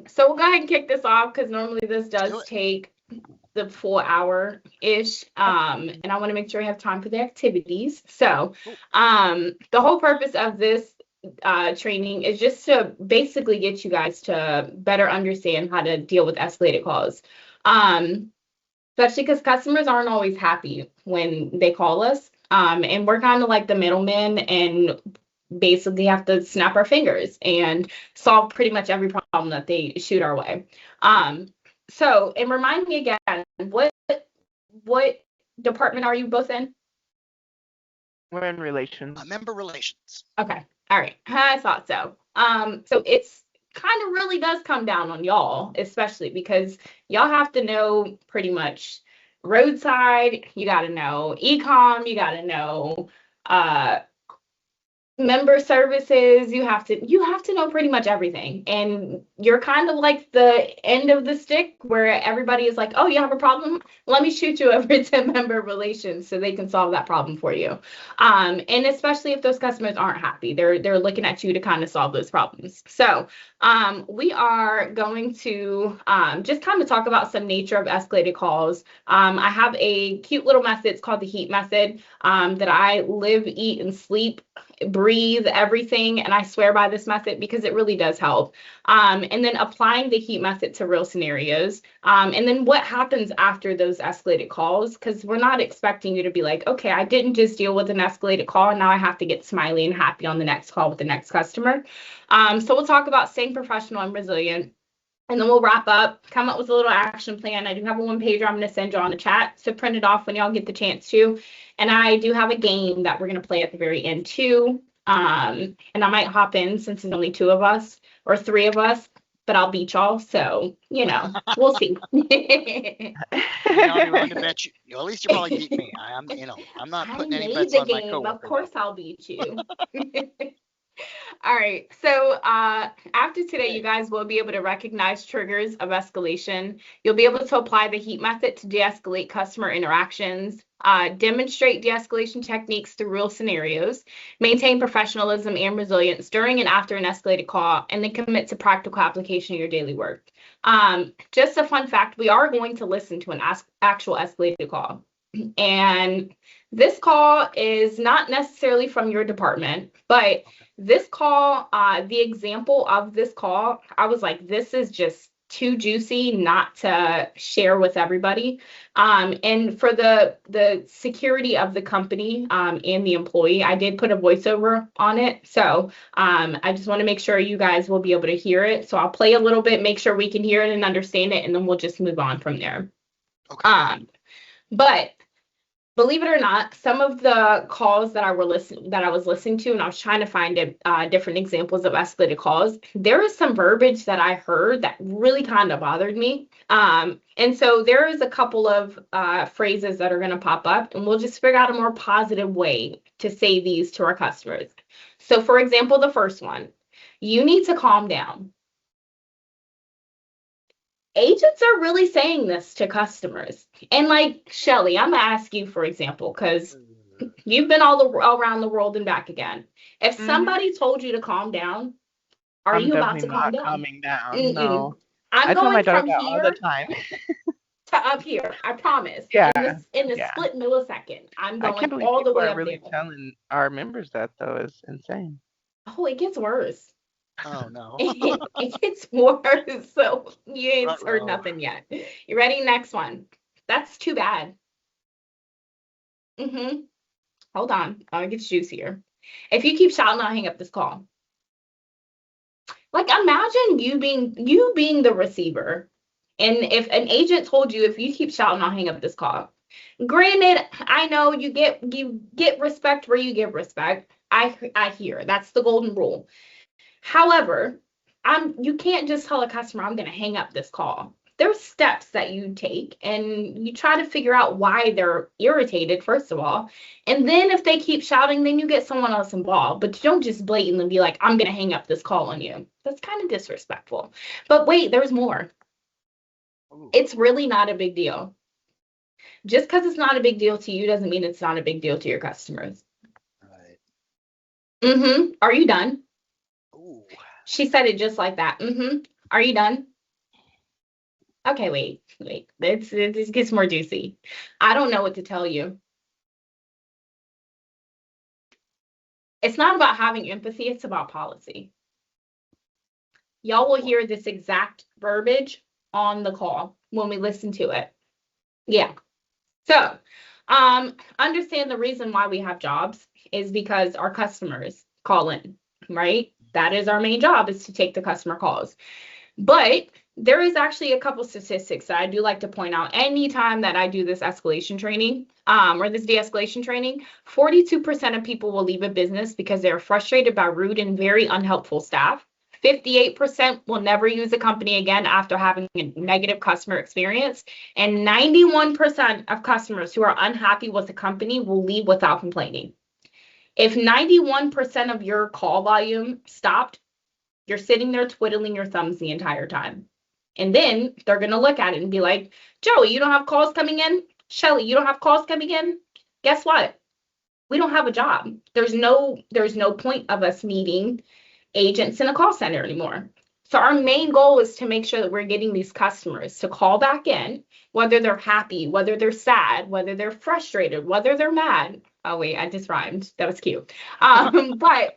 So we'll go ahead and kick this off because normally this does take the full hour-ish. And I want to make sure we have time for the activities. So the whole purpose of this training is just to basically get you guys to better understand how to deal with escalated calls. Especially because customers aren't always happy when they call us. And we're kind of like the middlemen and basically have to snap our fingers and solve pretty much every problem that they shoot our way. So, and remind me again, what department are you both in? We're in relations. Member relations. Okay. All right. I thought so. So it's kind of really does come down on y'all, especially because y'all have to know pretty much roadside, you got to know e-com, you got to know member services, you have to know pretty much everything. And you're kind of like the end of the stick where everybody is like, oh, you have a problem, let me shoot you over to member relations so they can solve that problem for you. And especially if those customers aren't happy, they're looking at you to kind of solve those problems. So we are going to just kind of talk about some nature of escalated calls. I have a cute little method. It's called the HEAT method that I live, eat, and sleep, breathe everything, and I swear by this method because it really does help. And then applying the HEAT method to real scenarios, and then what happens after those escalated calls, because we're not expecting you to be like, okay, I didn't just deal with an escalated call and now I have to get smiley and happy on the next call with the next customer. So we'll talk about staying professional and resilient. And then we'll wrap up, come up with a little action plan. I do have a one-pager I'm going to send you on the chat, so print it off when y'all get the chance to. And I do have a game that we're going to play at the very end too. And I might hop in since there's only 2 of us or 3 of us, but I'll beat y'all. So, we'll see. Willing to bet you. At least you probably beat me. I'm not putting any bets on my coworker. Of course I'll beat you. All right, so after today, you guys will be able to recognize triggers of escalation. You'll be able to apply the HEAT method to de-escalate customer interactions, demonstrate de-escalation techniques through real scenarios, maintain professionalism and resilience during and after an escalated call, and then commit to practical application of your daily work. Just a fun fact, we are going to listen to an actual escalated call. And this call is not necessarily from your department, but this call, the example of this call, I was like, this is just too juicy not to share with everybody. And for the security of the company and the employee, I did put a voiceover on it. So I just want to make sure you guys will be able to hear it. So I'll play a little bit, make sure we can hear it and understand it, and then we'll just move on from there. Okay. But believe it or not, some of the calls that I was listening to, and I was trying to find different examples of escalated calls, there is some verbiage that I heard that really kind of bothered me. And so there is a couple of phrases that are going to pop up, and we'll just figure out a more positive way to say these to our customers. So for example, the first one, you need to calm down. Agents are really saying this to customers. And like, Shelly, I'm going to ask you, for example, because you've been all around the world and back again. If somebody told you to calm down, are you about to calm down? Calming down. Mm-mm. No. I'm tell my going daughter from that here all the time. to up here. I promise. Yeah. In the split millisecond, I'm I can't going believe all the people way are up really there. telling our members that, though. It's insane. Oh, it gets worse. Oh, no. It gets worse. So you ain't heard nothing yet. You ready? Next one. That's too bad. Hold on. It gets juicier. If you keep shouting, I'll hang up this call. Like, imagine you being the receiver. And if an agent told you, if you keep shouting, I'll hang up this call. Granted, I know you get respect where you give respect. I hear that's the golden rule. However, you can't just tell a customer I'm going to hang up this call. There's steps that you take, and you try to figure out why they're irritated, first of all. And then if they keep shouting, then you get someone else involved. But you don't just blatantly be like, I'm going to hang up this call on you. That's kind of disrespectful. But wait, there's more. Ooh. It's really not a big deal. Just because it's not a big deal to you doesn't mean it's not a big deal to your customers. Right. Are you done? Ooh. She said it just like that. Are you done? Okay, wait. This gets more juicy. I don't know what to tell you. It's not about having empathy, it's about policy. Y'all will hear this exact verbiage on the call when we listen to it. Yeah. So, understand the reason why we have jobs is because our customers call in, right? That is our main job, is to take the customer calls. But there is actually a couple statistics that I do like to point out anytime that I do this escalation training, or this de-escalation training. 42% of people will leave a business because they're frustrated by rude and very unhelpful staff. 58% will never use a company again after having a negative customer experience. And 91% of customers who are unhappy with the company will leave without complaining. If 91% of your call volume stopped, you're sitting there twiddling your thumbs the entire time. And then they're going to look at it and be like, Joey, you don't have calls coming in? Shelly, you don't have calls coming in? Guess what? We don't have a job. There's no point of us meeting agents in a call center anymore. So our main goal is to make sure that we're getting these customers to call back in, whether they're happy, whether they're sad, whether they're frustrated, whether they're mad. Oh, wait, I just rhymed. That was cute. But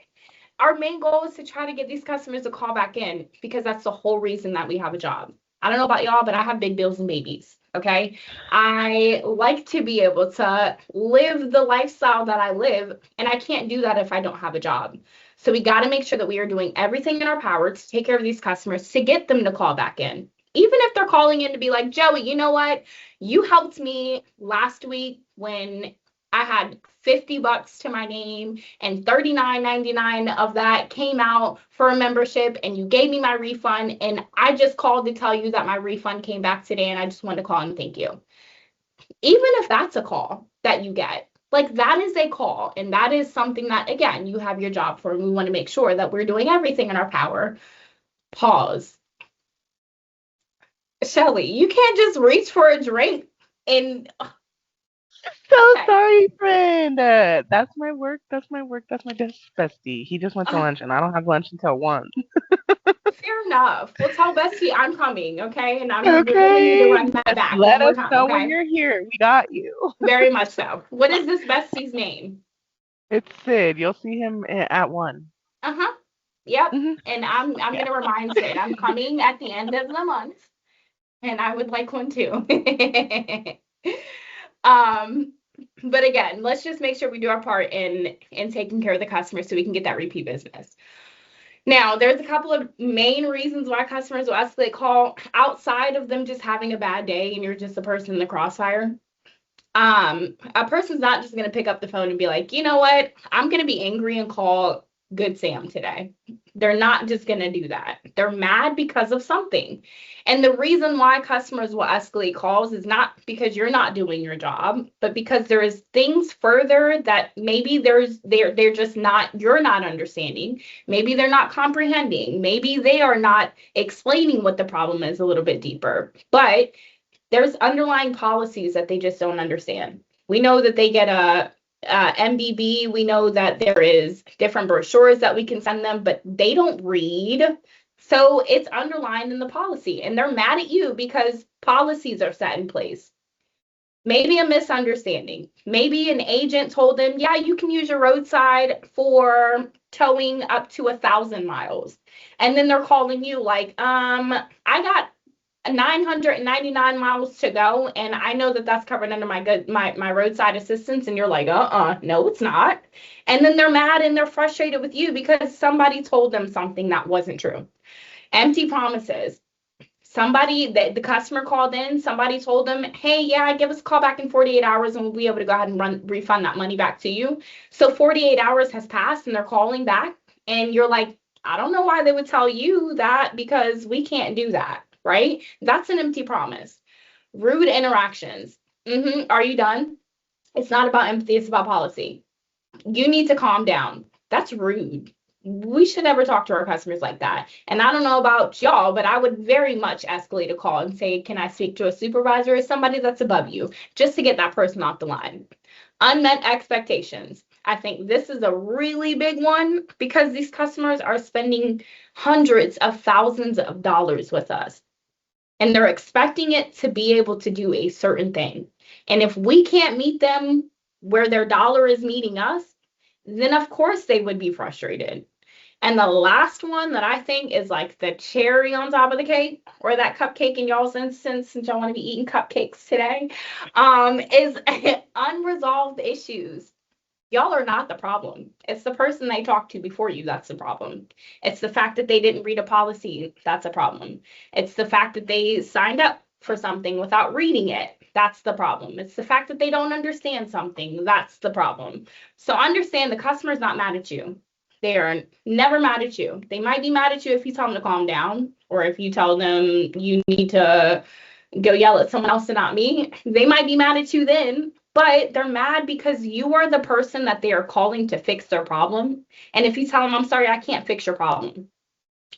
our main goal is to try to get these customers to call back in, because that's the whole reason that we have a job. I don't know about y'all, but I have big bills and babies. Okay. I like to be able to live the lifestyle that I live, and I can't do that if I don't have a job. So we got to make sure that we are doing everything in our power to take care of these customers, to get them to call back in. Even if they're calling in to be like, Joey, you know what? You helped me last week when I had $50 to my name and $39.99 of that came out for a membership, and you gave me my refund, and I just called to tell you that my refund came back today, and I just wanted to call and thank you. Even if that's a call that you get, like, that is a call, and that is something that, again, you have your job for, and we want to make sure that we're doing everything in our power. Pause. Shelly, you can't just reach for a drink and So okay. sorry, friend. That's my work. That's my desk bestie. He just went to lunch, and I don't have lunch until 1. Fair enough. Well, tell Bestie I'm coming, okay? And we're gonna need to Okay. run that Just back one let more us time, know when okay? you're here. We got you. Very much so. What is this Bestie's name? It's Sid. You'll see him at 1. Uh-huh. Yep. Hmm. And I'm Yeah. gonna remind Sid I'm coming at the end of the month, and I would like one too. um, but again, let's just make sure we do our part in taking care of the customer so we can get that repeat business. Now, there's a couple of main reasons why customers will escalate call outside of them just having a bad day and you're just a person in the crossfire. A person's not just going to pick up the phone and be like, you know what, I'm going to be angry and call Good Sam today. They're not just going to do that. They're mad because of something. And the reason why customers will escalate calls is not because you're not doing your job, but because there is things further that maybe they're just not, you're not understanding. Maybe they're not comprehending. Maybe they are not explaining what the problem is a little bit deeper. But there's underlying policies that they just don't understand. We know that they get a MBB. We know that there is different brochures that we can send them, but they don't read. So it's underlined in the policy, and they're mad at you because policies are set in place. Maybe a misunderstanding. Maybe an agent told them, yeah, you can use your roadside for towing up to 1,000 miles. And then they're calling you like, I got 999 miles to go, and I know that that's covered under my roadside assistance, and you're like, no, it's not. And then they're mad and they're frustrated with you because somebody told them something that wasn't true. Empty promises. The customer called in, somebody told them, hey, yeah, give us a call back in 48 hours and we'll be able to go ahead and refund that money back to you. So 48 hours has passed and they're calling back, and you're like, I don't know why they would tell you that, because we can't do that, right? That's an empty promise. Rude interactions. Are you done? It's not about empathy, it's about policy. You need to calm down. That's rude. We should never talk to our customers like that. And I don't know about y'all, but I would very much escalate a call and say, can I speak to a supervisor or somebody that's above you, just to get that person off the line. Unmet expectations. I think this is a really big one because these customers are spending hundreds of thousands of dollars with us. And they're expecting it to be able to do a certain thing. And if we can't meet them where their dollar is meeting us, then of course they would be frustrated. And the last one that I think is like the cherry on top of the cake, or that cupcake in y'all's instance, since y'all want to be eating cupcakes today, is unresolved issues. Y'all are not the problem. It's the person they talked to before you that's the problem. It's the fact that they didn't read a policy that's a problem. It's the fact that they signed up for something without reading it. That's the problem. It's the fact that they don't understand something. That's the problem. So understand the customer's not mad at you. They are never mad at you. They might be mad at you if you tell them to calm down, or if you tell them you need to go yell at someone else and not me. They might be mad at you then, but they're mad because you are the person that they are calling to fix their problem. And if you tell them, I'm sorry, I can't fix your problem,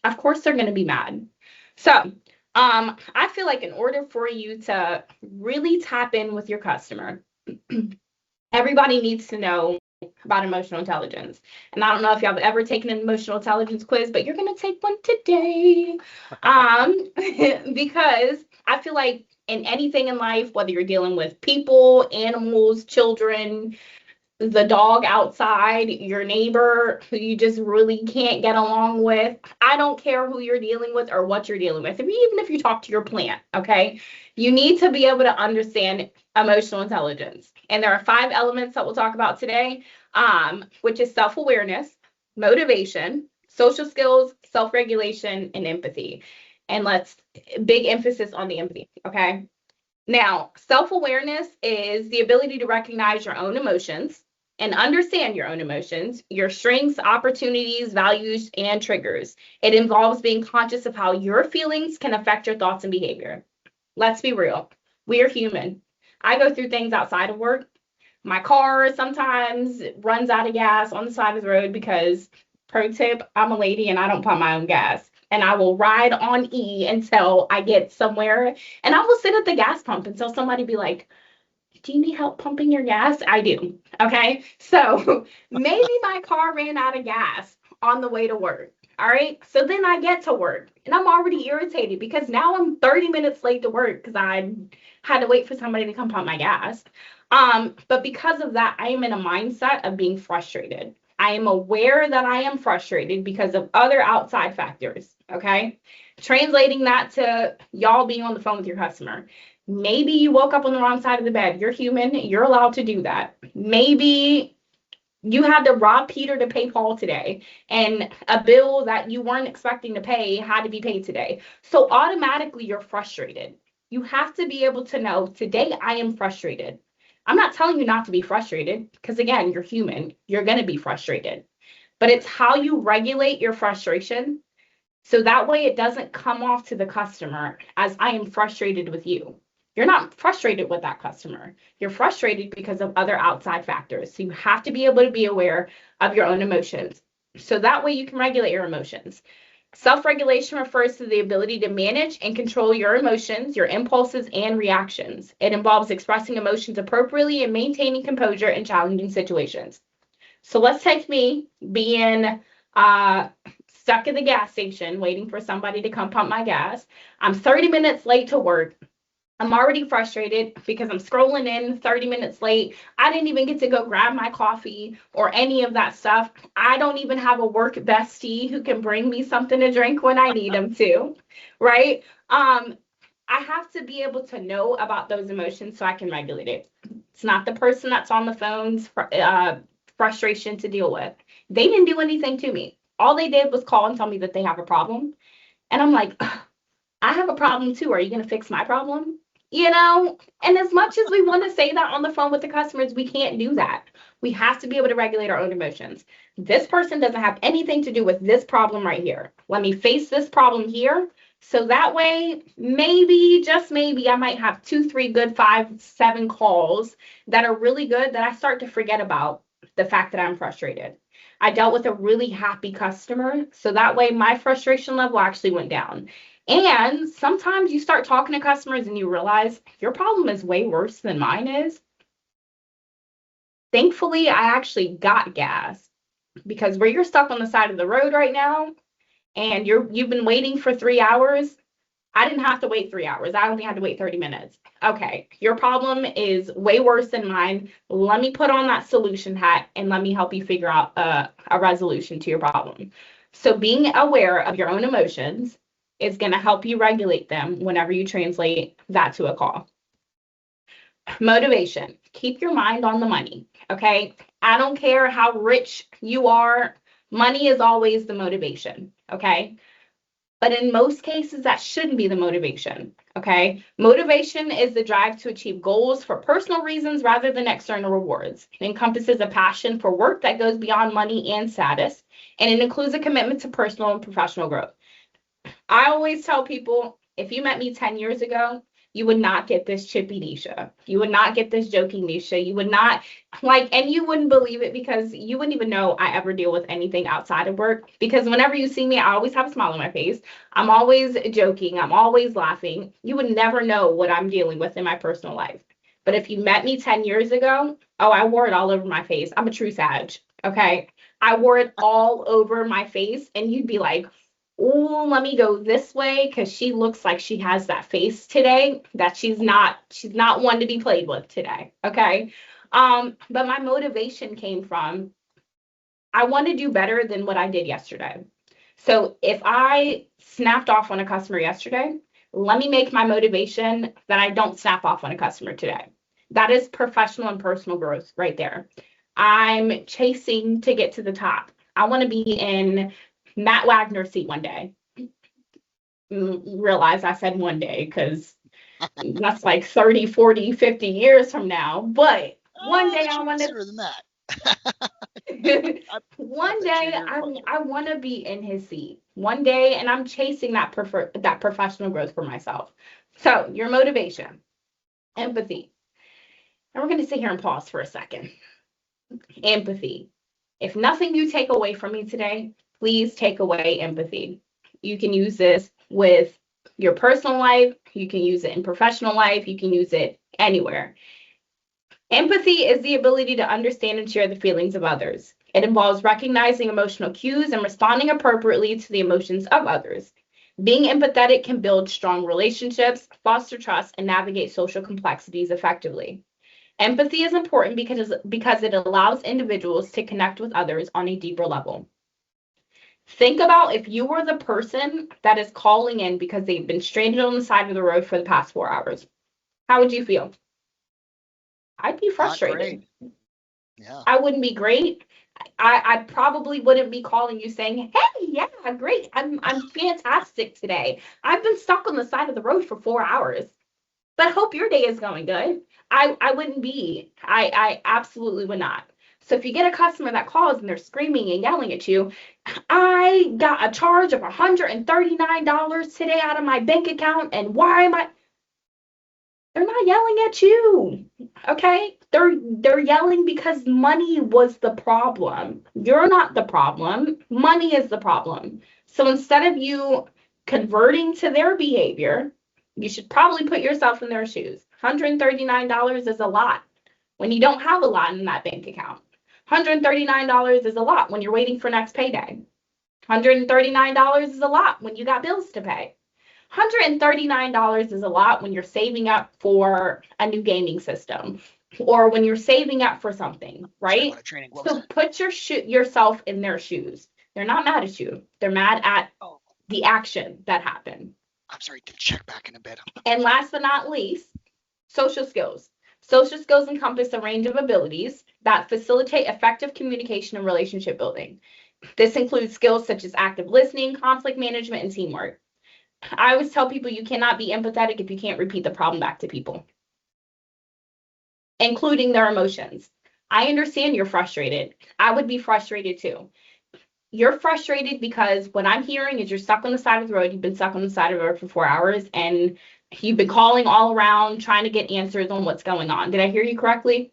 of course they're going to be mad. So I feel like in order for you to really tap in with your customer, everybody needs to know about emotional intelligence. And I don't know if y'all have ever taken an emotional intelligence quiz, but you're going to take one today. Because I feel like in anything in life, whether you're dealing with people, animals, children, the dog outside, your neighbor who you just really can't get along with. I don't care who you're dealing with or what you're dealing with. Even if you talk to your plant, okay? You need to be able to understand emotional intelligence. And there are 5 elements that we'll talk about today, which is self-awareness, motivation, social skills, self-regulation, and empathy. And big emphasis on the empathy, okay? Now, self-awareness is the ability to recognize your own emotions and understand your own emotions, your strengths, opportunities, values, and triggers. It involves being conscious of how your feelings can affect your thoughts and behavior. Let's be real. We are human. I go through things outside of work. My car sometimes runs out of gas on the side of the road because, pro tip, I'm a lady and I don't pump my own gas. And I will ride on E until I get somewhere. And I will sit at the gas pump until somebody be like, do you need help pumping your gas? I do. Okay. So maybe my car ran out of gas on the way to work. All right. So then I get to work and I'm already irritated because now I'm 30 minutes late to work because I had to wait for somebody to come pump my gas. But because of that, I am in a mindset of being frustrated. I am aware that I am frustrated because of other outside factors. Okay. Translating that to y'all being on the phone with your customer. Maybe you woke up on the wrong side of the bed. You're human. You're allowed to do that. Maybe you had to rob Peter to pay Paul today, and a bill that you weren't expecting to pay had to be paid today. So automatically you're frustrated. You have to be able to know, today I am frustrated. I'm not telling you not to be frustrated because, again, you're human. You're going to be frustrated. But it's how you regulate your frustration so that way it doesn't come off to the customer as I am frustrated with you. You're not frustrated with that customer. You're frustrated because of other outside factors. So you have to be able to be aware of your own emotions. So that way you can regulate your emotions. Self-regulation refers to the ability to manage and control your emotions, your impulses, and reactions. It involves expressing emotions appropriately and maintaining composure in challenging situations. So let's take me being stuck at the gas station waiting for somebody to come pump my gas. I'm 30 minutes late to work. I'm already frustrated because I'm scrolling in 30 minutes late. I didn't even get to go grab my coffee or any of that stuff. I don't even have a work bestie who can bring me something to drink when I need them to, right? I have to be able to know about those emotions so I can regulate it. It's not the person that's on the phone's frustration to deal with. They didn't do anything to me. All they did was call and tell me that they have a problem. And I'm like, I have a problem too. Are you going to fix my problem? You know, and as much as we want to say that on the phone with the customers, we can't do that. We have to be able to regulate our own emotions. This person doesn't have anything to do with this problem right here. Let me face this problem here. So that way, maybe, just maybe, I might have 2, 3 good 5, 7 calls that are really good that I start to forget about the fact that I'm frustrated. I dealt with a really happy customer. So that way my frustration level actually went down. And sometimes you start talking to customers and you realize your problem is way worse than mine is. Thankfully, I actually got gas, because where you're stuck on the side of the road right now and you've been waiting for 3 hours, I didn't have to wait 3 hours. I only had to wait 30 minutes. Okay, your problem is way worse than mine. Let me put on that solution hat and let me help you figure out a resolution to your problem. So being aware of your own emotions is going to help you regulate them whenever you translate that to a call. Motivation. Keep your mind on the money, okay? I don't care how rich you are. Money is always the motivation, okay? But in most cases, that shouldn't be the motivation, okay? Motivation is the drive to achieve goals for personal reasons rather than external rewards. It encompasses a passion for work that goes beyond money and status, and it includes a commitment to personal and professional growth. I always tell people, if you met me 10 years ago, you would not get this chippy Nisha. You would not get this joking Nisha. You would not and you wouldn't believe it, because you wouldn't even know I ever deal with anything outside of work. Because whenever you see me, I always have a smile on my face. I'm always joking. I'm always laughing. You would never know what I'm dealing with in my personal life. But if you met me 10 years ago, oh, I wore it all over my face. I'm a true Sag. Okay. I wore it all over my face, and you'd be like, oh, let me go this way because she looks like she has that face today that she's not one to be played with today. Okay. But my motivation came from, I want to do better than what I did yesterday. So if I snapped off on a customer yesterday, let me make my motivation that I don't snap off on a customer today. That is professional and personal growth right there. I'm chasing to get to the top. I want to be in Matt Wagner's seat one day. Realize I said one day because that's like 30, 40, 50 years from now. But one day I want to. Than that. One day I want to be in his seat. One day, and I'm chasing that professional growth for myself. So your motivation, empathy. And we're going to sit here and pause for a second. Empathy. If nothing you take away from me today, please take away empathy. You can use this with your personal life. You can use it in professional life. You can use it anywhere. Empathy is the ability to understand and share the feelings of others. It involves recognizing emotional cues and responding appropriately to the emotions of others. Being empathetic can build strong relationships, foster trust, and navigate social complexities effectively. Empathy is important because it allows individuals to connect with others on a deeper level. Think about if you were the person that is calling in because they've been stranded on the side of the road for the past 4 hours. How would you feel? I'd be frustrated. Yeah. I wouldn't be great. I probably wouldn't be calling you saying, hey, yeah, great. I'm fantastic today. I've been stuck on the side of the road for 4 hours, but hope your day is going good. I wouldn't be. I absolutely would not. So if you get a customer that calls and they're screaming and yelling at you, I got a charge of $139 today out of my bank account, and why am I? They're not yelling at you, okay? They're yelling because money was the problem. You're not the problem. Money is the problem. So instead of you converting to their behavior, you should probably put yourself in their shoes. $139 is a lot when you don't have a lot in that bank account. $139 is a lot when you're waiting for next payday. $139 is a lot when you got bills to pay. $139 is a lot when you're saving up for a new gaming system or when you're saving up for something, right? So put yourself in their shoes. They're not mad at you. They're mad at the action that happened. I'm sorry, to check back in a bit. And last but not least, social skills. Social skills encompass a range of abilities that facilitate effective communication and relationship building. This includes skills such as active listening, conflict management, and teamwork. I always tell people you cannot be empathetic if you can't repeat the problem back to people, including their emotions. I understand you're frustrated. I would be frustrated too. You're frustrated because what I'm hearing is you're stuck on the side of the road. You've been stuck on the side of the road for 4 hours and you've been calling all around trying to get answers on what's going on. Did I hear you correctly?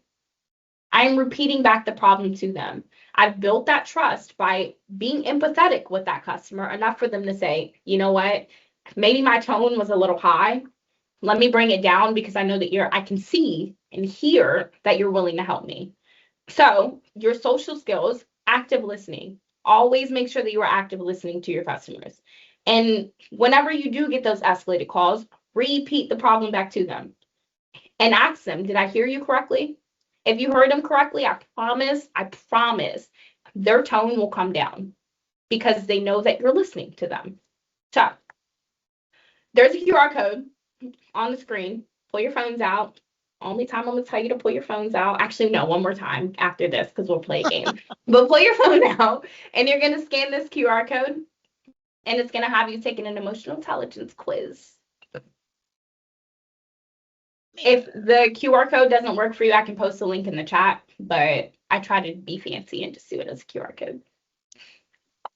I'm repeating back the problem to them. I've built that trust by being empathetic with that customer enough for them to say, you know what? Maybe my tone was a little high. Let me bring it down because I know that I can see and hear that you're willing to help me. So your social skills, active listening. Always make sure that you are active listening to your customers. And whenever you do get those escalated calls, repeat the problem back to them and ask them, did I hear you correctly? If you heard them correctly, I promise their tone will come down because they know that you're listening to them. So there's a QR code on the screen. Pull your phones out. Only time I'm gonna tell you to pull your phones out. Actually, no, one more time after this because we'll play a game. But pull your phone out and you're gonna scan this QR code and it's gonna have you taking an emotional intelligence quiz. If the QR code doesn't work for you, I can post a link in the chat, but I try to be fancy and just do it as a QR code.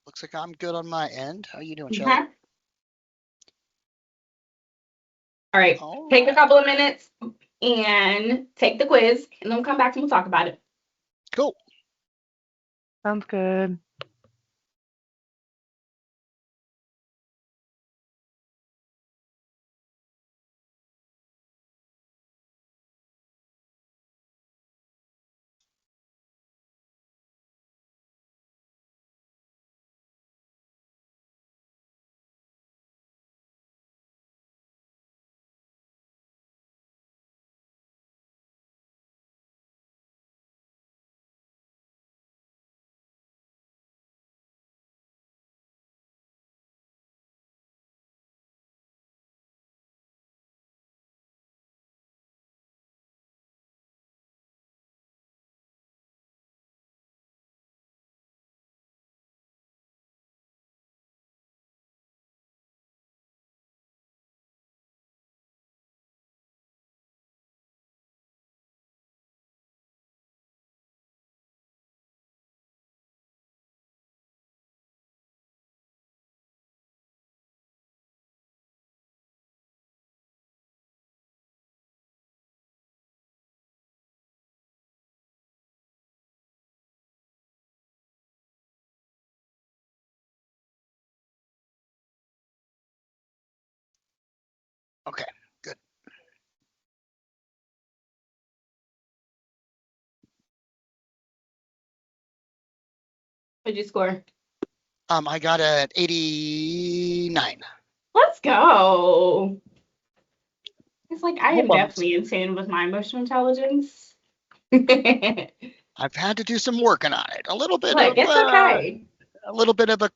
Looks like I'm good on my end. How are you doing, Shelly? All right. Take a couple of minutes and take the quiz, and then we'll come back and we'll talk about it. Cool. Sounds good. Okay, good. What'd you score? I got an 89. Let's go. It's like I am definitely insane with my emotional intelligence. I've had to do some working on it. A little bit. Look, it's okay. A little bit of a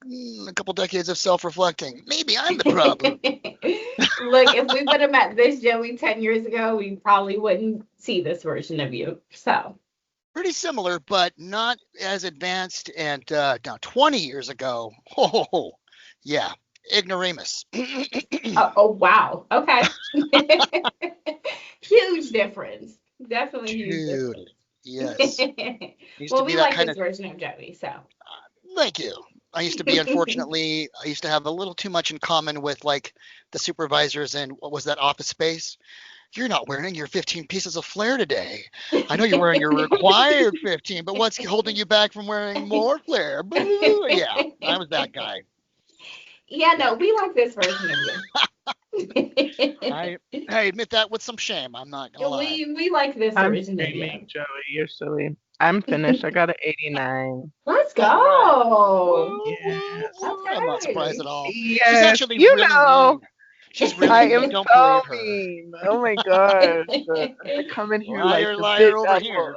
couple decades of self-reflecting. Maybe I'm the problem. Look, if we would have met this Joey 10 years ago, we probably wouldn't see this version of you. So pretty similar, but not as advanced. And now 20 years ago, oh yeah, ignoramus. oh wow. Okay. Huge difference. Definitely huge difference. Yes. Well, we like this version of Joey, so. Thank you. I used to be, unfortunately, I used to have a little too much in common with like the supervisors in, what was that, Office Space? You're not wearing your 15 pieces of flair today. I know you're wearing your required 15, but what's holding you back from wearing more flair? Boo. Yeah, I was that guy. Yeah, no, we like this version of you. I admit that with some shame. I'm not gonna lie. We like this version of you. Joey, you're silly. I'm finished. I got an 89. Let's go. Yes. Okay. I'm not surprised at all. Yes. She's actually really mean. She's really I mean. am Don't so believe her. mean. Oh my gosh. I come in here liar, like the liar big over here.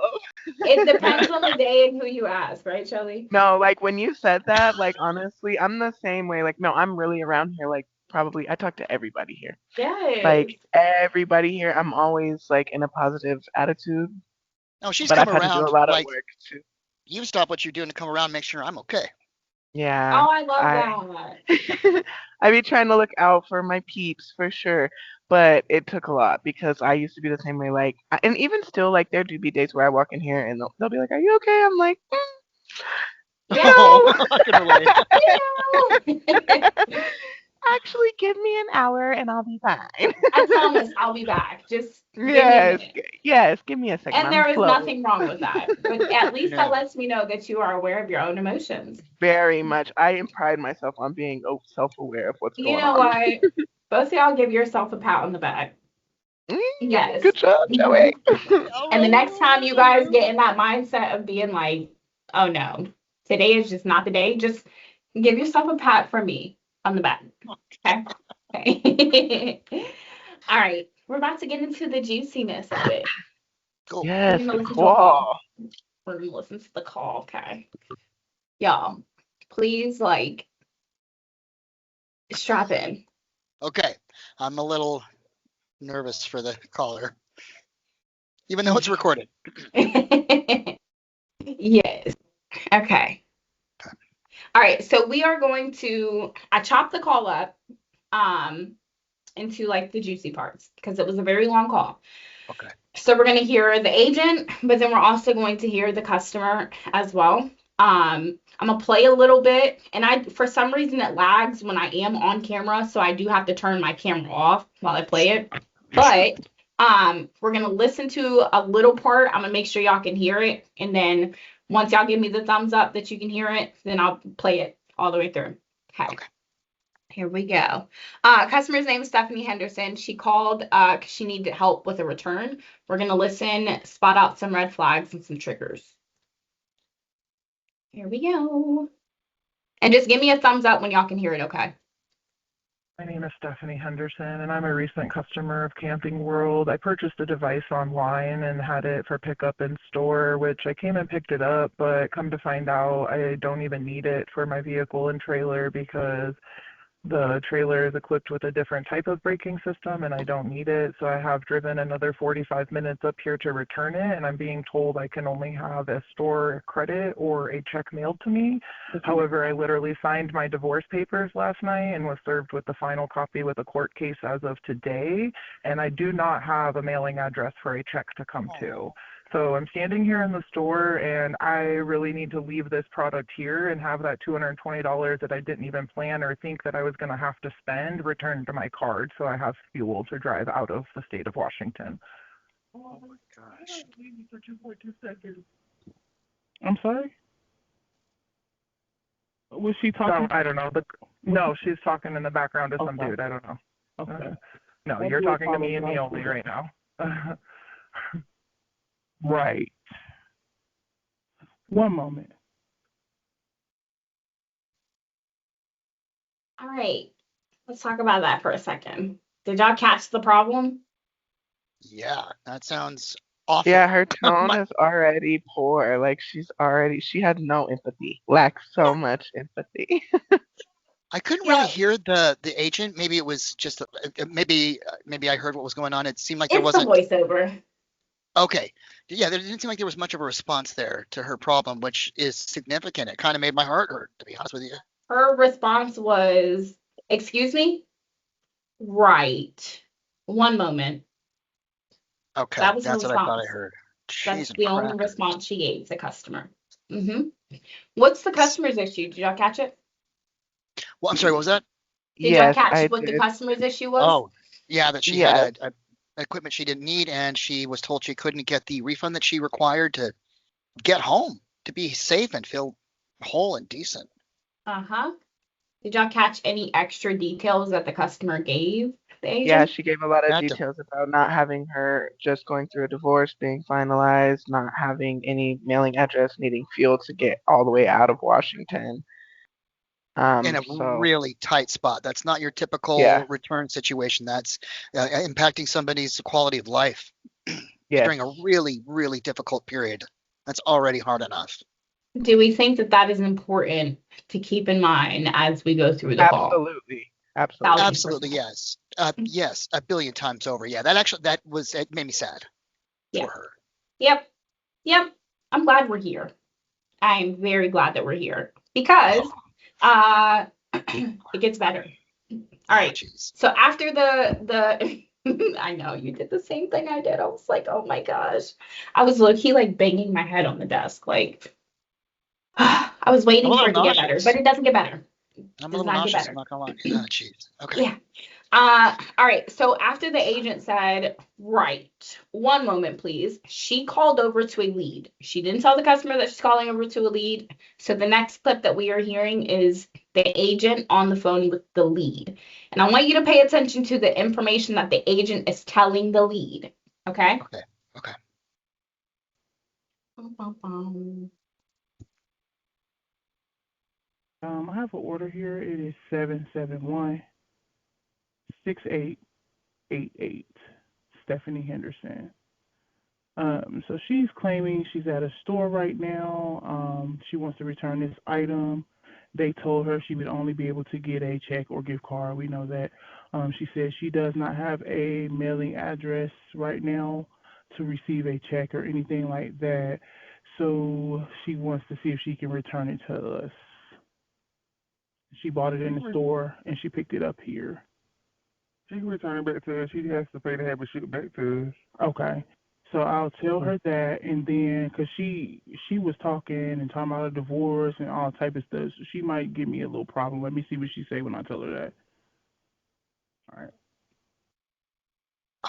It depends on the day and who you ask, right, Shelly? No, like when you said that, like honestly, I'm the same way. Like, no, I'm really around here. Like, probably I talk to everybody here. Yes. Like everybody here, I'm always like in a positive attitude. No, she's but come I've had around. to do a lot like, of work too. You stop what you're doing to come around and make sure I'm okay. Yeah. Oh, I love that. I be trying to look out for my peeps for sure, but it took a lot because I used to be the same way. Like, and even still, like there do be days where I walk in here and they'll be like, "Are you okay?" I'm like, Yeah. Actually, give me an hour and I'll be fine. I promise I'll be back. Just yes, give me a second. And there is nothing wrong with that. But at least that lets me know that you are aware of your own emotions. Very much. I pride myself on being self-aware of what's going on. You know what? Both of y'all give yourself a pat on the back. Yes. Good job, Joey. And the next time you guys get in that mindset of being like, oh no, today is just not the day, just give yourself a pat from me on the back. Okay. Okay. All right. We're about to get into the juiciness of it. Go. We're Yes, gonna the listen to a call. call. We're gonna listen to the call. Okay. Y'all, please like strap in. Okay. I'm a little nervous for the caller, even though it's recorded. Yes. Okay. All right. So we are going to I chopped the call up into like the juicy parts because it was a very long call. Okay. So we're going to hear the agent, but then we're also going to hear the customer as well. I'm gonna play a little bit, and for some reason it lags when I am on camera, so I do have to turn my camera off while I play it. But we're gonna listen to a little part. I'm gonna make sure y'all can hear it, and then once y'all give me the thumbs up that you can hear it, then I'll play it all the way through. Okay. Here we go. Customer's name is Stephanie Henderson. She called because she needed help with a return. We're gonna listen, spot out some red flags and some triggers. Here we go. And just give me a thumbs up when y'all can hear it, okay? My name is Stephanie Henderson, and I'm a recent customer of Camping World. I purchased a device online and had it for pickup in store, which I came and picked it up, but come to find out I don't even need it for my vehicle and trailer because the trailer is equipped with a different type of braking system and I don't need it. So I have driven another 45 minutes up here to return it, and I'm being told I can only have a store credit or a check mailed to me. However, I literally signed my divorce papers last night and was served with the final copy with a court case as of today, and I do not have a mailing address for a check to come to. So I'm standing here in the store, and I really need to leave this product here and have that $220 that I didn't even plan or think that I was going to have to spend returned to my card so I have fuel to drive out of the state of Washington. Oh my gosh. For 2.2 seconds. I'm sorry? Was she talking? No, I don't know. No, she's talking in the background to some dude. I don't know. Okay. No, you're talking to me and me only right now. Right. One moment. All right. Let's talk about that for a second. Did y'all catch the problem? Yeah, that sounds awful. Yeah, her tone is already poor. Like she had no empathy. Lacks so much empathy. I couldn't really hear the agent. Maybe it was just maybe I heard what was going on. It seemed like there It's the wasn't. voiceover. Okay. Yeah, there didn't seem like there was much of a response there to her problem, which is significant. It kind of made my heart hurt, to be honest with you. Her response was, excuse me? Right. One moment. Okay, That was her that's what I thought I response. heard. That's Jeez the and only crackers. response she gave the customer. What's the customer's issue? Did y'all catch it? Well, I'm sorry, what was that? Did y'all Yes, catch I what the did. customer's issue was? Oh, yeah, that she Yes. had a equipment she didn't need, and she was told she couldn't get the refund that she required to get home, to be safe and feel whole and decent. Uh-huh. Did y'all catch any extra details that the customer gave the Yeah, agent? she gave a lot of That details about not having her just going through a divorce being finalized, not having any mailing address, needing fuel to get all the way out of Washington. in a So really tight spot. That's not your typical yeah, return situation. That's impacting somebody's quality of life yes, during a really, really difficult period. That's already hard enough. Do we think that that is important to keep in mind as we go through the call? absolutely, absolutely. 1000%. Absolutely, yes. Yes, a billion times over. Yeah, it made me sad Yeah. for her. Yep. I'm glad we're here. I'm very glad that we're here because it gets better. All right. Jeez. So after the I know you did the same thing I did. I was like, oh my gosh. I was low-key like banging my head on the desk. Like I was waiting I'm a for it to little get better, nauseous. but it doesn't get better. I'm a Does little not get nauseous. I'm better. not gonna lie. Yeah, jeez. Okay. Yeah. All right. So after the agent said, right, one moment, please, she called over to a lead. She didn't tell the customer that she's calling over to a lead. So the next clip that we are hearing is the agent on the phone with the lead. And I want you to pay attention to the information that the agent is telling the lead. Okay? Okay. Okay. I have an order here. It is 771-6888. Stephanie Henderson. So she's claiming she's at a store right now. She wants to return this item. They told her she would only be able to get a check or gift card. We know that. She says she does not have a mailing address right now to receive a check or anything like that. So she wants to see if she can return it to us. She bought it in the store and she picked it up here. She can return it back to us. She has to pay to have it shipped back to us. Okay. So I'll tell her that, and then, because she was talking and talking about a divorce and all type of stuff, so she might give me a little problem. Let me see what she say when I tell her that. All right.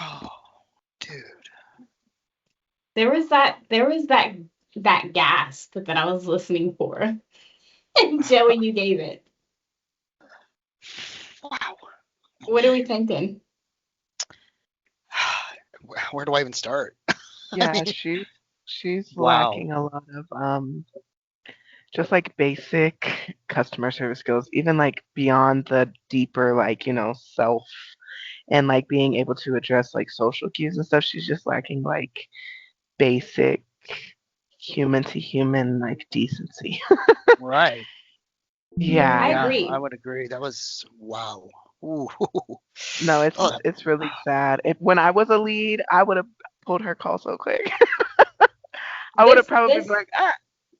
Oh, dude. There was that gasp that I was listening for. And Joey, you gave it. Wow. What are we thinking? Where do I even start? Yeah, she's Wow. lacking a lot of just like basic customer service skills, even like beyond the deeper like, self and like being able to address like social cues and stuff. She's just lacking like basic human to human like decency. Right. Yeah. I Yeah, agree. I would agree. That was wow. Ooh. No, Oh, it's really sad. When I was a lead, I would have pulled her call so quick. I would have probably been like,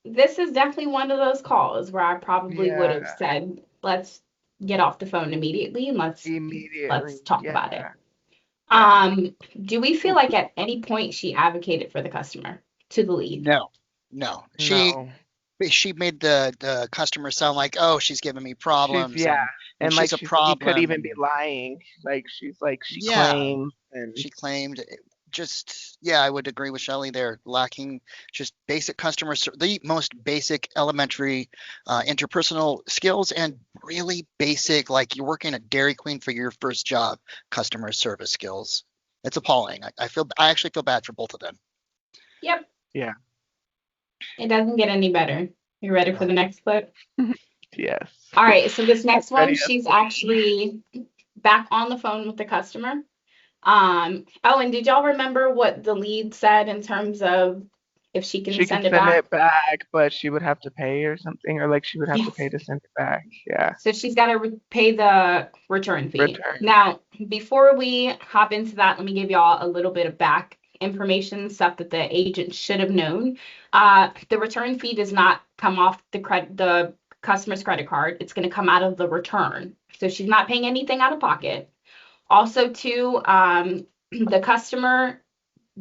This is definitely one of those calls where I probably would have yeah, said, let's get off the phone immediately and let's immediately. talk Yeah, about it. yeah. Do we feel like at any point she advocated for the customer to the lead? no. No. She made the customer sound like, oh, she's giving me problems Yeah. and And like she's a he could problem. even be lying. Like she Yeah, claims and she claimed just yeah, I would agree with Shelley there, lacking just basic the most basic elementary interpersonal skills and really basic, like you're working at Dairy Queen for your first job, customer service skills. It's appalling. I actually feel bad for both of them. Yep. yeah. It doesn't get any better. You ready for the next clip? Yes. All right, so this next one, Ready as she's will be. actually back on the phone with the customer. Oh, and did y'all remember what the lead said in terms of if she can She send could it send back? it back, but she would have to pay or something, or like she would have to Yes. pay to send it back. Yeah. So she's got to pay the return fee. Return. Now, before we hop into that, let me give y'all a little bit of back information, stuff that the agent should have known. The return fee does not come off the customer's credit card. It's going to come out of the return. So she's not paying anything out of pocket. Also, too, the customer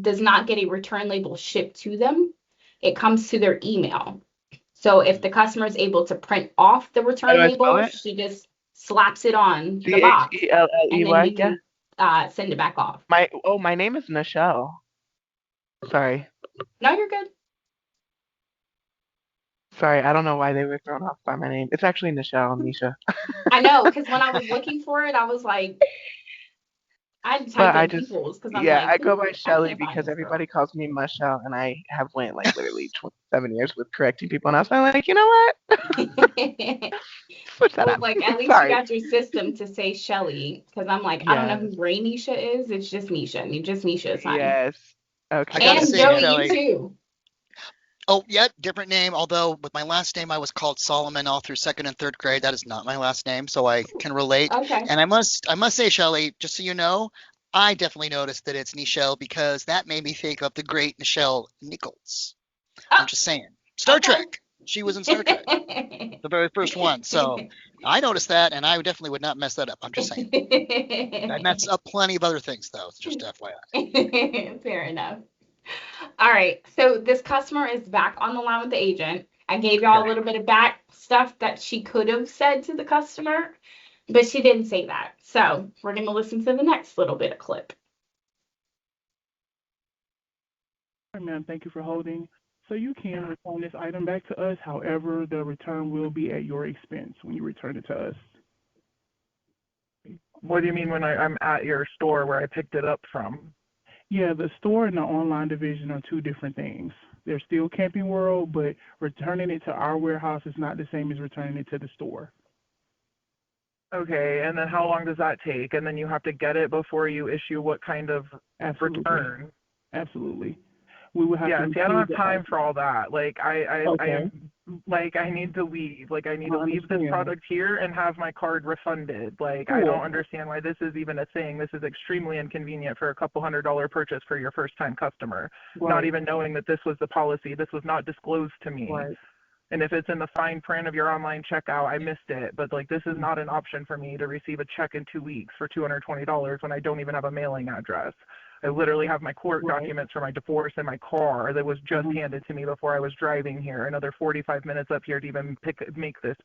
does not get a return label shipped to them. It comes to their email. So if the customer is able to print off the How return do I spell label, it? she just slaps it on the box, and then Chelley. you Yeah. can send it back off. My name is Nichelle. Sorry. No, you're good. Sorry, I don't know why they were thrown off by my name. It's actually Nichelle, Nisha. I know, because when I was looking for it, I was like, I But typed I in just, people's because I'm yeah, like, I go by I Shelly can't find because this girl. everybody calls me Michelle, and I have went like literally 27 years with correcting people, and I was finally like, you know what? Switch that Well, up. like at least you Sorry. got your system to say Shelly, because I'm like, I don't know Yes. who Ray Nisha is. It's just Nisha. And just Nisha is fine. Yes. I Okay. gotta And say, Joey, Shelley, you too. oh yeah, different name. Although with my last name, I was called Solomon all through second and third grade. That is not my last name, so I can relate. Okay. And I must say, Shelley, just so you know, I definitely noticed that it's Nichelle because that made me think of the great Nichelle Nichols. I'm just saying, Star Okay. Trek. She was in Star Trek, the very first one. So I noticed that, and I definitely would not mess that up. I'm just saying. I mess up plenty of other things, though. Just FYI. Fair enough. All right. So this customer is back on the line with the agent. I gave y'all a little bit of back stuff that she could have said to the customer, but she didn't say that. So we're going to listen to the next little bit of clip. Hi, ma'am. Thank you for holding. So you can return this item back to us. However, the return will be at your expense when you return it to us. What do you mean when I'm at your store where I picked it up from? Yeah, the store and the online division are two different things. They're still Camping World, but returning it to our warehouse is not the same as returning it to the store. Okay, and then how long does that take? And then you have to get it before you issue what kind of Absolutely. return? Absolutely. We would have Yeah, to see, I don't receive have time for all that. Like, I Okay, like, I need to leave. Like, I need I to leave this understand. product here and have my card refunded. Like, I don't Cool. understand why this is even a thing. This is extremely inconvenient for a couple $100 purchase for your first time customer. Not Right, even knowing that this was the policy. This was not disclosed to me. right. And if it's in the fine print of your online checkout, I missed it. But like, this is not an option for me to receive a check in 2 weeks for $220 when I don't even have a mailing address. I literally have my court Right. documents for my divorce in my car that was just Mhm. handed to me before I was driving here. Another 45 minutes up here to even make this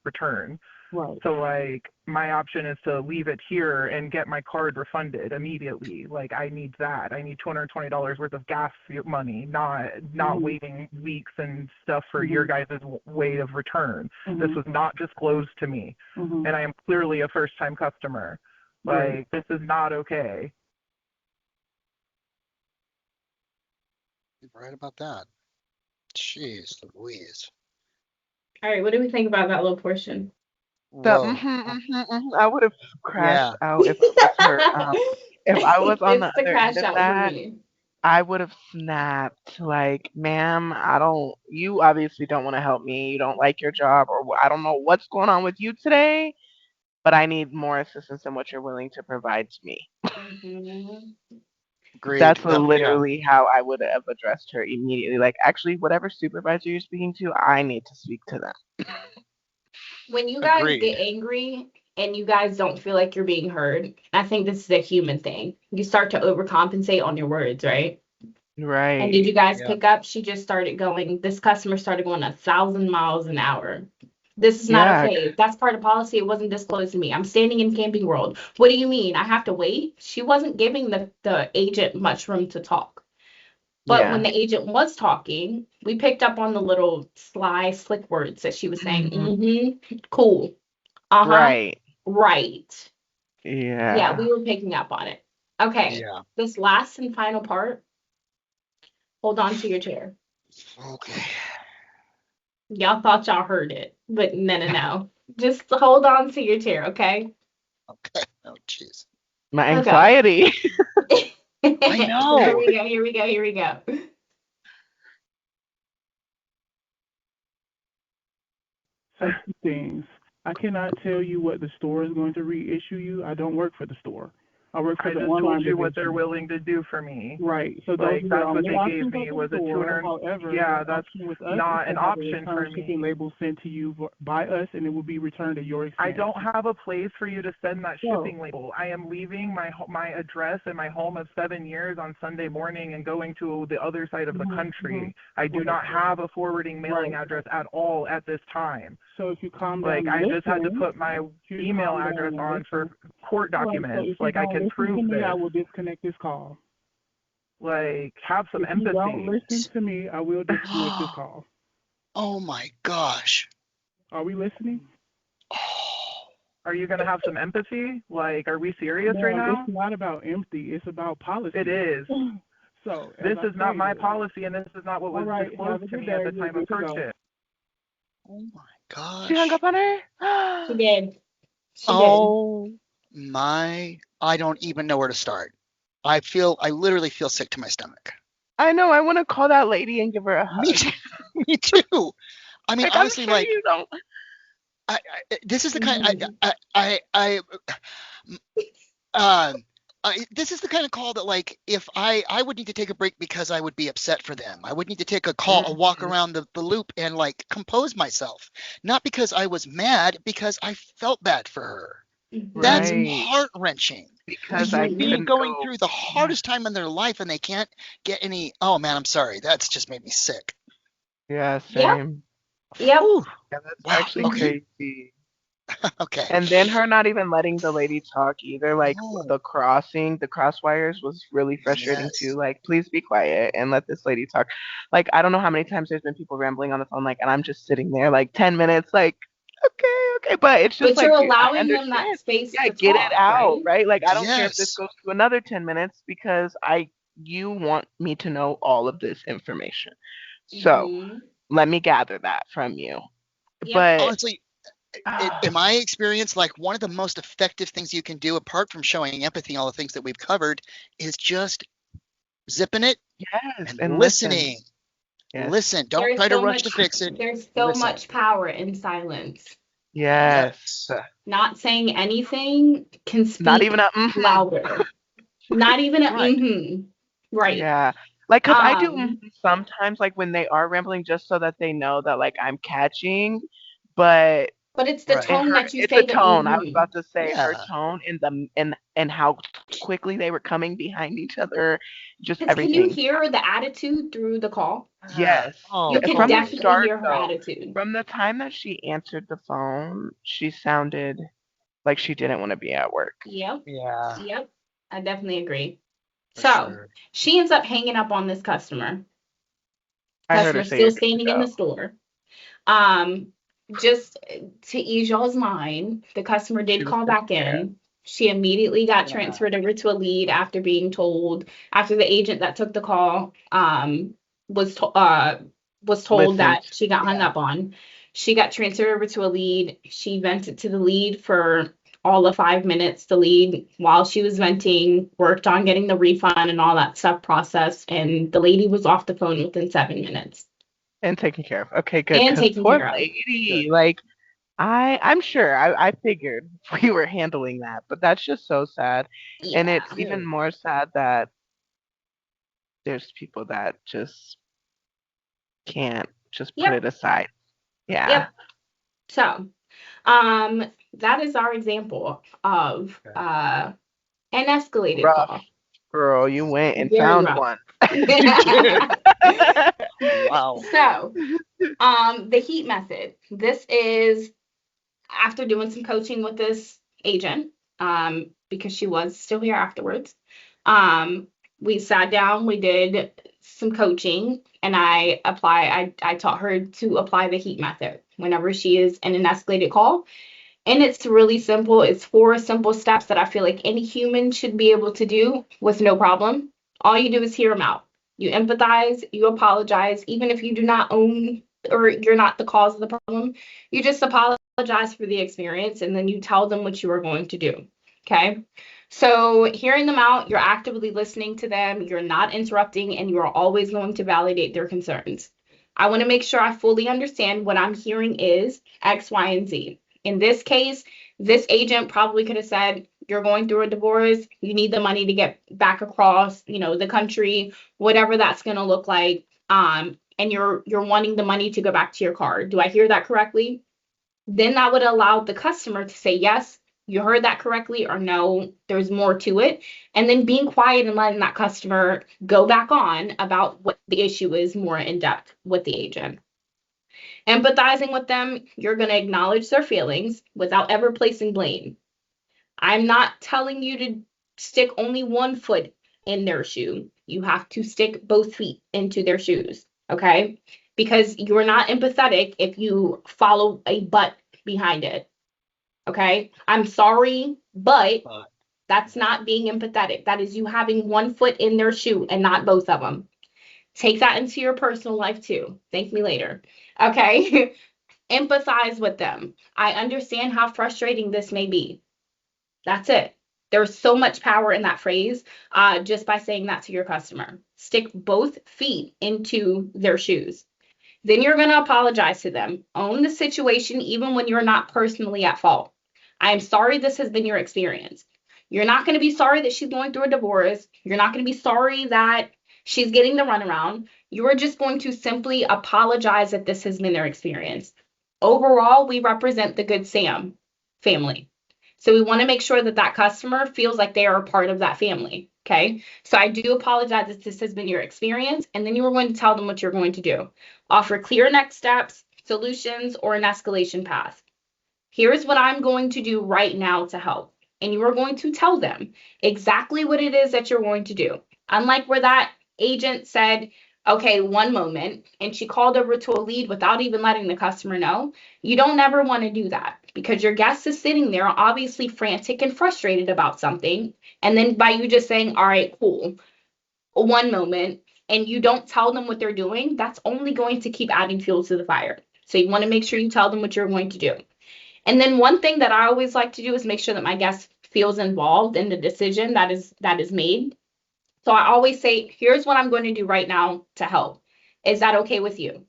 return. Right. So like, my option is to leave it here and get my card refunded immediately. Like, I need that. I need $220 worth of gas money, not Mhm. waiting weeks and stuff for your guys' way of return. This Mhm. was not disclosed to me, Mhm. and I am clearly a first-time customer. Right. Like, this is not okay. You're right about that. Jeez Louise. All right, what do we think about that little portion? Whoa. I would have crashed Yeah. out if it was her. If I was on the It's the other end crash of out for that, me. I would have snapped. Like, ma'am, you obviously don't want to help me. You don't like your job, or I don't know what's going on with you today, but I need more assistance than what you're willing to provide to me. Mhm. Agreed. That's Yeah. literally how I would have addressed her immediately. Like, actually, whatever supervisor you're speaking to, I need to speak to them. When you guys Agreed. get angry and you guys don't feel like you're being heard, I think this is a human thing. You start to overcompensate on your words, right? And did Right. you guys Yeah. pick up? This customer started going 1,000 miles an hour. This is not Yeah. okay. That's part of policy. It wasn't disclosed to me. I'm standing in Camping World. What do you mean? I have to wait? She wasn't giving the agent much room to talk. But when Yeah. the agent was talking, we picked up on the little sly, slick words that she was saying. Cool. Uh-huh. Right. Right. Yeah, Yeah. we were picking up on it. Okay. Yeah. This last and final part, hold on to your chair. Okay. Y'all thought y'all heard it, but no. Just hold on to your chair, okay? Okay. Oh, jeez. My Okay. anxiety. I Here know. we go, here we go, here we go. So two things. I cannot tell you what the store is going to reissue you. I don't work for the store. I work for I the just told online you what they're division. willing to do for me. Right. So those Like, are the that's what only they gave options at me the was a store. 200. However, Yeah, the that's option with us is not to an have a option for return shipping me. label sent to you by us, and it will be returned at your I expense. don't have a place for you to send that So, shipping label. I am leaving my address and my home of 7 years on Sunday morning and going to the other side of the country. I do Right. not have a forwarding mailing Right. address at all at this time. So if you calm Like, down I and just had to listen, put my if you email calm down address and on for listen, court right. So documents. if you Like, I don't can listen to prove me, I this. will disconnect this call. Like, have some If you don't empathy. listen to me, I will disconnect this call. Oh my gosh. Are we listening? Oh, Are you going to have some empathy? Like, are we serious right Ma'am, now? it's not about empty. It's about policy. It is. So as This I is not my stated, policy, and this is not what all was right. Have disclosed a to good me at day. the You're time of good to go. purchase. oh my She hung gosh. up on her? She did. She did. Oh my. I don't even know where to start. I literally feel sick to my stomach. I know. I want to call that lady and give her a Me hug. too. Me too. I mean, Like, I'm honestly, sure like, you don't. this is the kind Mhm. um this is the kind of call that, like, if I would need to take a break because I would be upset for them. I would need to take a walk around the loop and like compose myself. Not because I was mad, because I felt bad for her. That's Right. heart-wrenching. Because I Human being couldn't going go. through the hardest time in their life and they can't get any. Oh man, I'm sorry. That's just made me sick. Yeah, Yep. same. Yep. Whew. Yeah, that's Wow. actually Okay. Mhm. crazy. Okay. And then her not even letting the lady talk either. Like Oh, the crosswires was really frustrating too. yes. Like, please be quiet and let this lady talk. Like, I don't know how many times there's been people rambling on the phone, like, and I'm just sitting there like 10 minutes, like, okay. But it's just But you're like, I allowing them that understand. space Yeah, to get it talk, out, right? right? Like, I don't care if this Yes. goes to another 10 minutes because you want me to know all of this information. So Mm-hmm. let me gather that from you. Yep. But Honestly, in my experience, like one of the most effective things you can do, apart from showing empathy and all the things that we've covered, is just zipping it yes, and and listen. listening. Yes. Listen. Don't try to rush to fix it. There's so Listen. much power in silence. Yes. Yes. Not saying anything can Not speak even a mhm. louder. Not even a Right. mm-hmm. Right. Yeah. Like, cause I do Um, sometimes, like when they are rambling, just so that they know that like I'm catching. But but it's the Right. in tone her, that you it's a say the tone. I was mm-hmm. about to say her Yeah. tone and how quickly they were coming behind each other, just Because can you everything. hear the attitude through the call? Yes. You Oh, can From the totally. definitely start hear her though, attitude. from the time that she answered the phone, she sounded like she didn't want to be at work. Yep. Yeah, Yep. I definitely agree. for So sure. she ends up hanging up on this customer. I heard her Customer say still you're good to standing in go. the store. Um, just to ease y'all's mind, the customer She did was call taken back care of. in. She immediately got Yeah. transferred over to a lead after being told, after the agent that took the call, was to, was told Listened. that she got hung Yeah. up on. She got transferred over to a lead. She vented to the lead for all of 5 minutes. The lead, while she was venting, worked on getting the refund and all that stuff processed, and the lady was off the phone within 7 minutes And taken care of. Okay, good. and Cause taken poor care of. Good. lady, like I'm sure I figured we were handling that, but that's just so sad. And Yeah. it's even more sad that there's people that just can't just put Yep. it aside. Yeah. Yep. So, um, that is our example of Okay. an escalated Rough. call. Girl, you went and Very found rough. one. You did. Wow. So, the heat method. This is after doing some coaching with this agent, because she was still here afterwards. Um, we sat down, we did some coaching, and I taught her to apply the heat method whenever she is in an escalated call. And it's really simple. It's 4 simple steps that I feel like any human should be able to do with no problem. All you do is hear them out. You empathize, you apologize, even if you do not own or you're not the cause of the problem. You just apologize for the experience and then you tell them what you are going to do. Okay. So, hearing them out, you're actively listening to them, you're not interrupting, and you are always going to validate their concerns. I want to make sure I fully understand what I'm hearing is X, Y, and Z. In this case, this agent probably could have said, you're going through a divorce, you need the money to get back across, the country, whatever that's going to look like. And you're wanting the money to go back to your car. Do I hear that correctly? Then that would allow the customer to say, yes, you heard that correctly, or no, there's more to it. And then being quiet and letting that customer go back on about what the issue is more in depth with the agent. Empathizing with them, you're going to acknowledge their feelings without ever placing blame. I'm not telling you to stick only one foot in their shoe. You have to stick both feet into their shoes, okay? Because you're not empathetic if you follow a but behind it, okay? I'm sorry, but But that's not being empathetic. That is you having one foot in their shoe and not both of them. Take that into your personal life too. Thank me later. Okay. Empathize with them. I understand how frustrating this may be. That's it. There's so much power in that phrase, just by saying that to your customer. Stick both feet into their shoes. Then you're going to apologize to them. Own the situation even when you're not personally at fault. I am sorry this has been your experience. You're not going to be sorry that she's going through a divorce. You're not going to be sorry that she's getting the runaround. You are just going to simply apologize that this has been their experience. Overall, we represent the Good Sam family. So we want to make sure that that customer feels like they are a part of that family. Okay. So I do apologize if this has been your experience. And then you are going to tell them what you're going to do. Offer clear next steps, solutions, or an escalation path. Here's what I'm going to do right now to help. And you are going to tell them exactly what it is that you're going to do. Unlike where that agent said, okay, one moment, and she called over to a lead without even letting the customer know, you don't ever want to do that because your guest is sitting there obviously frantic and frustrated about something. And then by you just saying, all right, cool, one moment, and you don't tell them what they're doing, that's only going to keep adding fuel to the fire. So you want to make sure you tell them what you're going to do. And then one thing that I always like to do is make sure that my guest feels involved in the decision that is made. So I always say, here's what I'm going to do right now to help. Is that okay with you?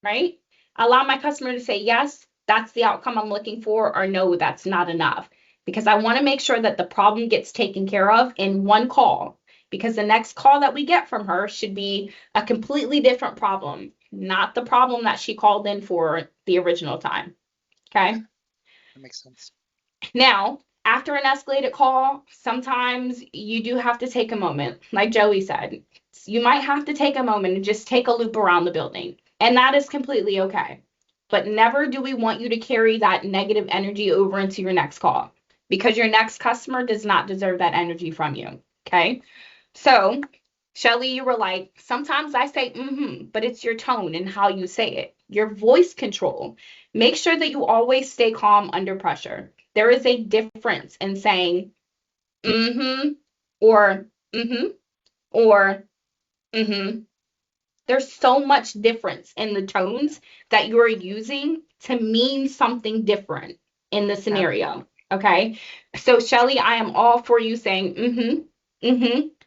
Right? Allow my customer to say, yes, that's the outcome I'm looking for, or no, that's not enough. Because I want to make sure that the problem gets taken care of in one call. Because the next call that we get from her should be a completely different problem, not the problem that she called in for the original time. Okay. That makes sense. Now, after an escalated call, sometimes you do have to take a moment. Like Joey said, you might have to take a moment and just take a loop around the building. And that is completely okay. But never do we want you to carry that negative energy over into your next call because your next customer does not deserve that energy from you. Okay. So, Shelly, you were like, sometimes I say, but it's your tone and how you say it, your voice control. Make sure that you always stay calm under pressure. There is a difference in saying, or, or, There's so much difference in the tones that you're using to mean something different in the scenario. Okay. So, Shelly, I am all for you saying,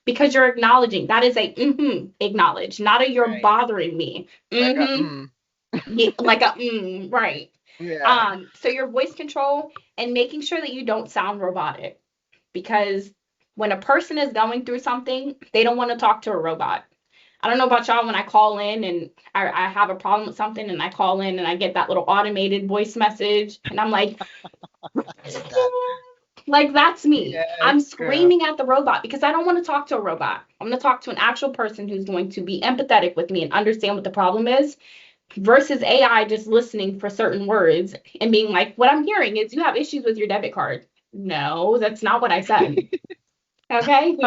because you're acknowledging. That is a acknowledge, not a you're Right. bothering me. Like a Yeah, like a right. Yeah. So your voice control and making sure that you don't sound robotic, because when a person is going through something, they don't want to talk to a robot. I don't know about y'all, when I call in and I have a problem with something and I call in and I get that little automated voice message and I'm like, I hate that. like that's me. Yes, I'm girl. screaming at the robot because I don't want to talk to a robot. I'm going to talk to an actual person who's going to be empathetic with me and understand what the problem is versus AI just listening for certain words and being like, what I'm hearing is you have issues with your debit card. No, that's not what I said. Okay.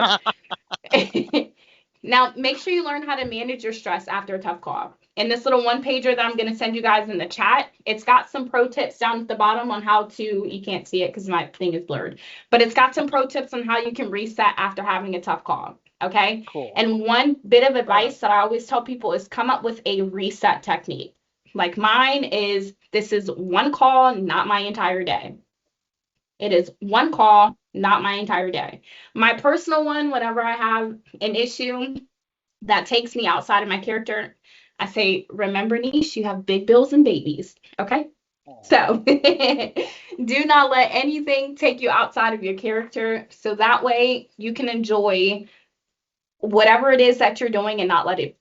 Now, make sure you learn how to manage your stress after a tough call. In this little one pager that I'm going to send you guys in the chat, it's got some pro tips down at the bottom on how to, you can't see it because my thing is blurred, but it's got some pro tips on how you can reset after having a tough call. Okay. Cool. And one bit of advice that I always tell people is come up with a reset technique. Like mine is, this is one call, not my entire day. It is one call, not my entire day. My personal one, whenever I have an issue that takes me outside of my character, I say, remember, niche, you have big bills and babies. Okay. So do not let anything take you outside of your character. So that way you can enjoy whatever it is that you're doing and not let it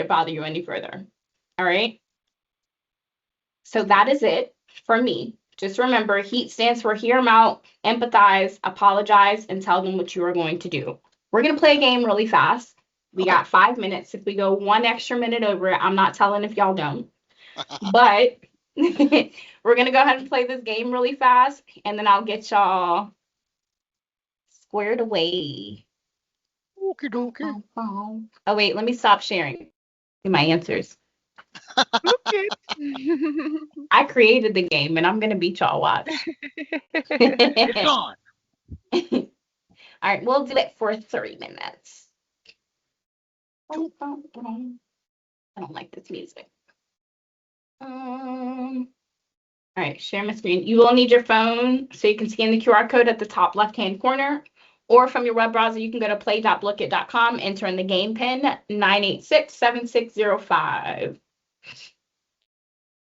bother you any further. All right. So that is it for me. Just remember, HEAT stands for hear them out, empathize, apologize, and tell them what you are going to do. We're going to play a game really fast. We got 5 minutes. If we go one extra minute over it, I'm not telling if y'all don't. But we're going to go ahead and play this game really fast, and then I'll get y'all squared away. Okie dokie. Oh, wait, let me stop sharing my answers. Okay. I created the game, and I'm going to beat y'all. Watch. It's on. All right, we'll do it for 3 minutes. I don't like this music. All right, share my screen. You will need your phone so you can scan the QR code at the top left-hand corner, or from your web browser, you can go to play.blookit.com, enter in the game pin 9867605.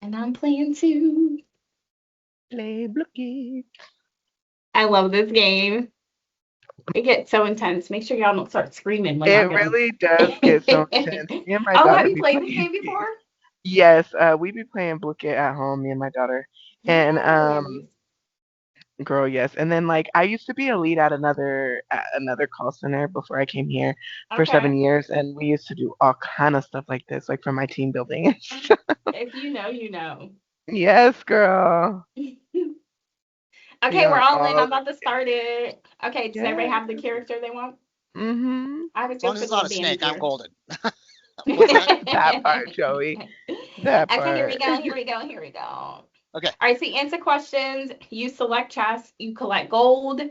And I'm playing too. Play Blookie. I love this game. It gets so intense. Make sure y'all don't start screaming when y'all It go. really does get so intense. Me and my Oh, daughter have you be played this playing. game before? Yes, we be playing Blookie at home, me and my daughter. And Yes. girl, yes. And then like I used to be a lead at another call center before I came here for 7 Okay. years, and we used to do all kind of stuff like this, like for my team building. If you know, you know. Yes, girl. Be Okay, we're on all in. all I'm the about to start it. Okay, does everybody have the yes. character they want? Mm-hmm. I have a As long joke as for it's the not little a snake, I'm bandies. golden. What's that? That part, Joey. That Okay, here we part. go. Here we go. Here we go. All Okay. right, so you answer questions. You select chess. You collect gold.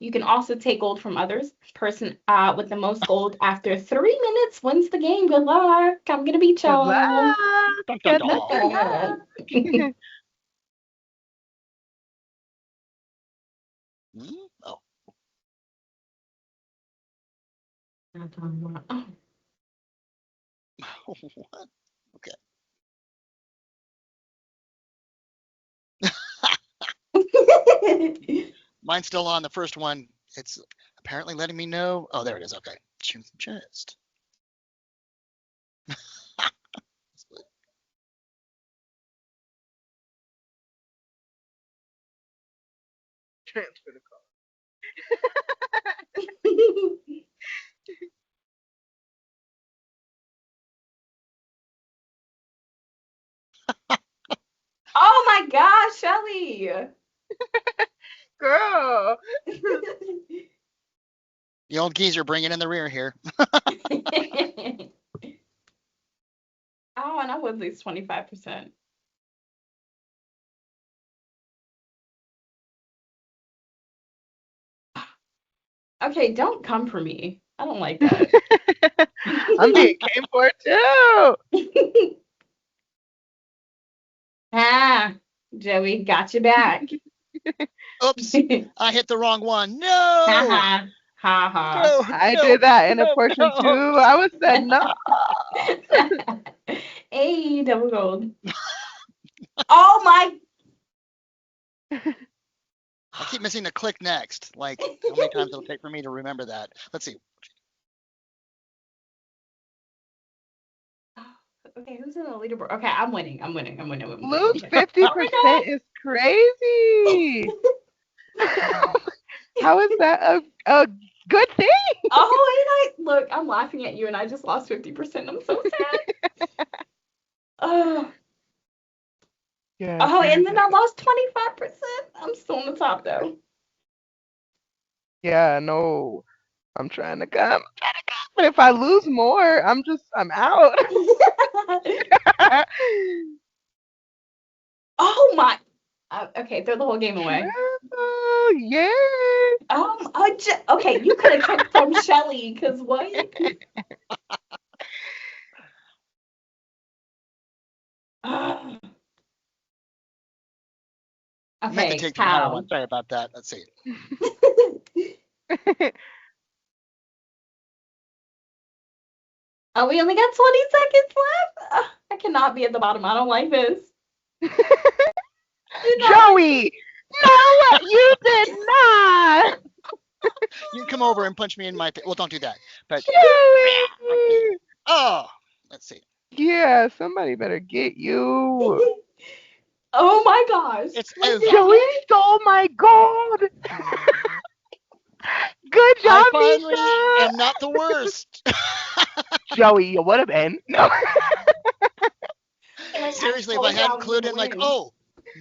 You can also take gold from others. Person with the most gold after 3 minutes wins the game. Good luck. I'm gonna beat Good y'all. luck. Dun, dun, Good luck. dun. Good luck. Oh. What? Okay. Mine's still on the first one. It's apparently letting me know. Oh, there it is. Okay. Choose chest. Transfer the call. Oh my gosh, Shelly. Girl. The old geezer bringing in the rear here. Oh, and I was at least 25%. Okay, don't come for me. I don't like that. I'm being came for too. Ah, Joey, got you back. Oops. I hit the wrong one. Ha No. ha. Ha ha. No. I No. did that in a No. portion too. No. I was said no. Hey, double gold. Oh my. I keep missing the click next. Like how many times it'll take for me to remember that. Let's see. Okay, who's in the leaderboard? Okay, I'm winning. I'm winning. I'm winning. I'm winning. Lose Okay. Oh my 50% is crazy. How is that a good thing? Oh, and look, I'm laughing at you, and I just lost 50%. I'm so sad. Oh, Yes, oh, you're and then I just lost 25%. I'm still on the top though. yeah, no. I'm trying to come. But if I lose more, I'm out. Oh my. Okay, throw the whole game away. Oh, yeah. Okay, you could have took from Shelly, cause what? Ah, I meant to okay, take the higher how? one. Sorry about that. Let's see. Oh, we only got 20 seconds left. I cannot be at the bottom. I don't like this. Do not like Joey, no, you did not. You can come over and punch me in my face. Well, don't do that. But Joey. oh, let's see. Yeah, somebody better get you. Oh my gosh. It's 20 over. Joey seconds. stole my gold. Good I job, finally Misha. am not the worst. Joey, you would have been. No. Like, Seriously, if I told you hadn't was clued gonna in, like, win. oh,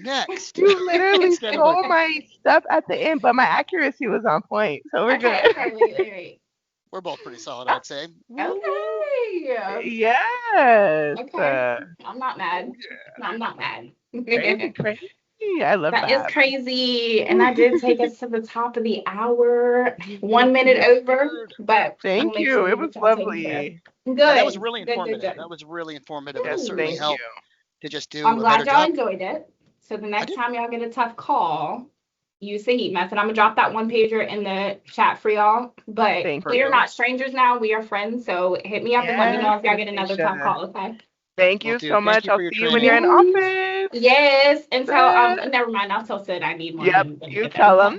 next, You literally instead of like, stole my stuff at the end, but my accuracy was on point, so we're Okay, good. okay, wait. we're both pretty solid, Oh, I'd say. okay. Yes. Okay. I'm not mad. No, I'm not mad. Crazy, crazy. I love That is that. crazy. And that did take us to the top of the hour. You 1 minute over, bastard. but we'll Thank make you. sure It we was get y'all taken care of. lovely. Good. Yeah, that was really Good, informative. good. That was really informative. It'll Yes, certainly thank you. help to just do I'm a better glad y'all job. enjoyed it. So the I next did. time y'all get a tough call, use the heat method. I'm gonna drop that one pager in the chat for y'all. But Thank we are you. not strangers now. We are friends. So hit me up and let me know if y'all Yes, get another tough Misha. call, okay? Thank Will you do. so Thank much. you for I'll your see you when training. you're in Yes. office. Yes. And tell Uh, never mind. I'll tell Sid I need one Yep, when we you get there. tell Okay. them.